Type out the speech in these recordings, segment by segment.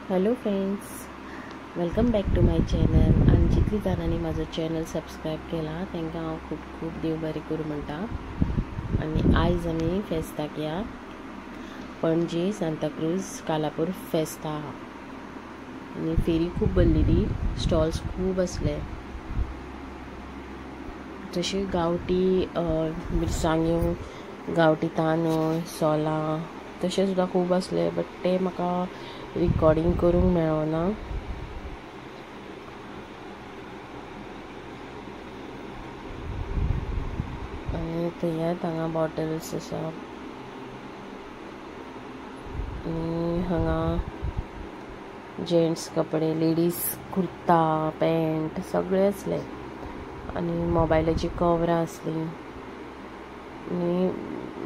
Hello friends, welcome back to my channel. आनी जितली जाणांनी म्हाजो चॅनल सबस्क्रायब केला तांकां हांव खूब खूब देव बरें करूं म्हणटा. आनी आयज आमी फेस्ताक या पणजी सांताक्रूज कालापूर फेस्त आहा. आनी फेरी खूब भरलेली, स्टॉल्स खूब आसले, जशे गांवठी मिरसांग्यो, गांवठी तांदूळ, सोलां तशें सुद्दां खूब आसले. बट ते म्हाका रिकॉर्डिंग करूंक मेळोना. आनी थंयात हांगा बॉटल्स आसा आनी हांगा जेंट्स कपडे, लेडीज कुर्ता पॅन्ट सगळे आसले. आनी मोबायलाची कवरां आसलीं. आनी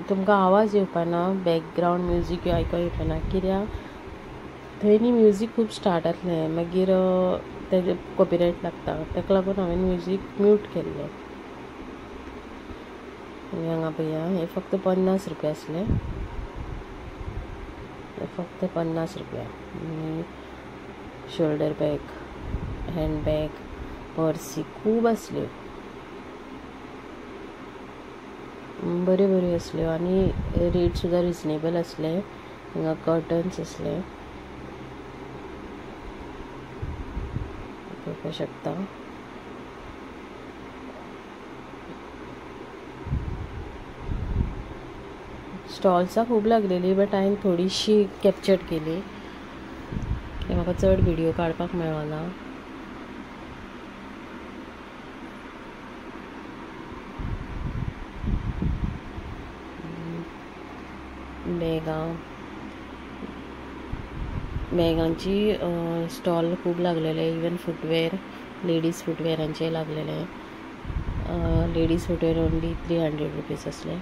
तुमकां आवाज येवपाना, बॅकग्रावंड म्युजीक आयकोंक येवपाना, कित्याक थंय न्ही म्युजीक खूब स्टार्ट जातलें, मागीर तेजे कॉपीरायट लागता. ताका लागून हांवें म्युजीक म्यूट केल्लें. आनी हांगा पळया, हे फक्त 50 रुपया आसले, फक्त 50 रुपया. आनी शोल्डर बॅग, हँड बॅग, पर्सी खूब आसल्यो, बऱ्यो बऱ्यो आसल्यो. आनी रेट सुद्दां रिजनेबल आसले. हांगा कर्टन्स आसले, पळोवपाक शकता. स्टॉल्सां खूब लागलेली, बट हांवें थोडीशी कॅप्चर्ड केली, म्हाका चड व्हिडियो काडपाक मेळना. बॅगांची स्टॉल खूब लागलेले. इवन फुटवेअर, लेडीज फुटवेअरांचे लागलेले. लेडीज फुटवेअर ओन्ली 300 रुपीज आसले.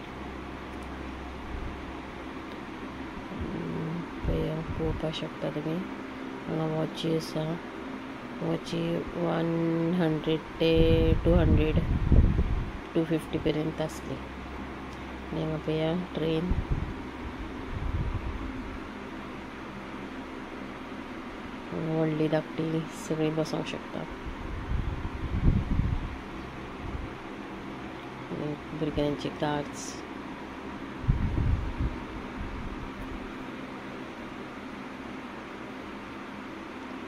पळोवपाक शकता तुमी. हांगा वॉची आसा, वॉची 100 ते 200 250 पर्यंत आसली. आनी हांगा पळया ट्रेन, व्हडली धाकटी सगळीं बसोंक शकता. भुरग्यांची कार्ड्स,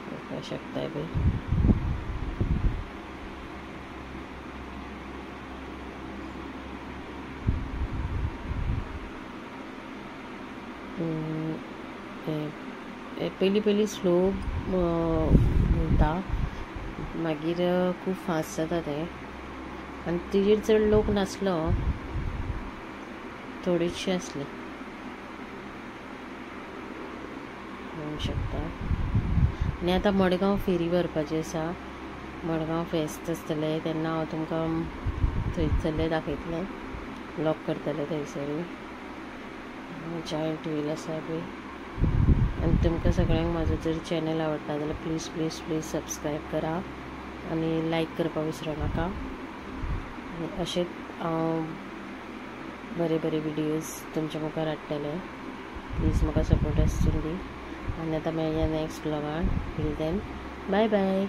पळोवपाक शकता बी. पयलीं स्लो म्हणटा, मागीर खूब फास्ट जाता तें. आनी तेजेर चड लोक नासलो, थोडीशी आसली, पळोवंक शकता. आनी आतां मडगांव फेरी भरपाची आसा. मडगांव फेस्त आसतलें तेन्ना हांव तुमकां थंयसरलें दाखयतलें, ब्लॉग करतलें थंयसरूय. जायंट व्हील आसा पळय. आनी तुमकां सगळ्यांक म्हाजो जर चॅनल आवडटा जाल्यार प्लीज प्लीज प्लीज सबस्क्रायब करा आनी लायक करपाक विसरूं नाका. आनी अशेंच हांव बरे बरे व्हिडियोज तुमच्या मुखार हाडटलें. प्लीज म्हाका सपोर्ट आसचीं दी. आनी आतां मेळया नॅक्स्ट ब्लॉगान. Till then, bye bye.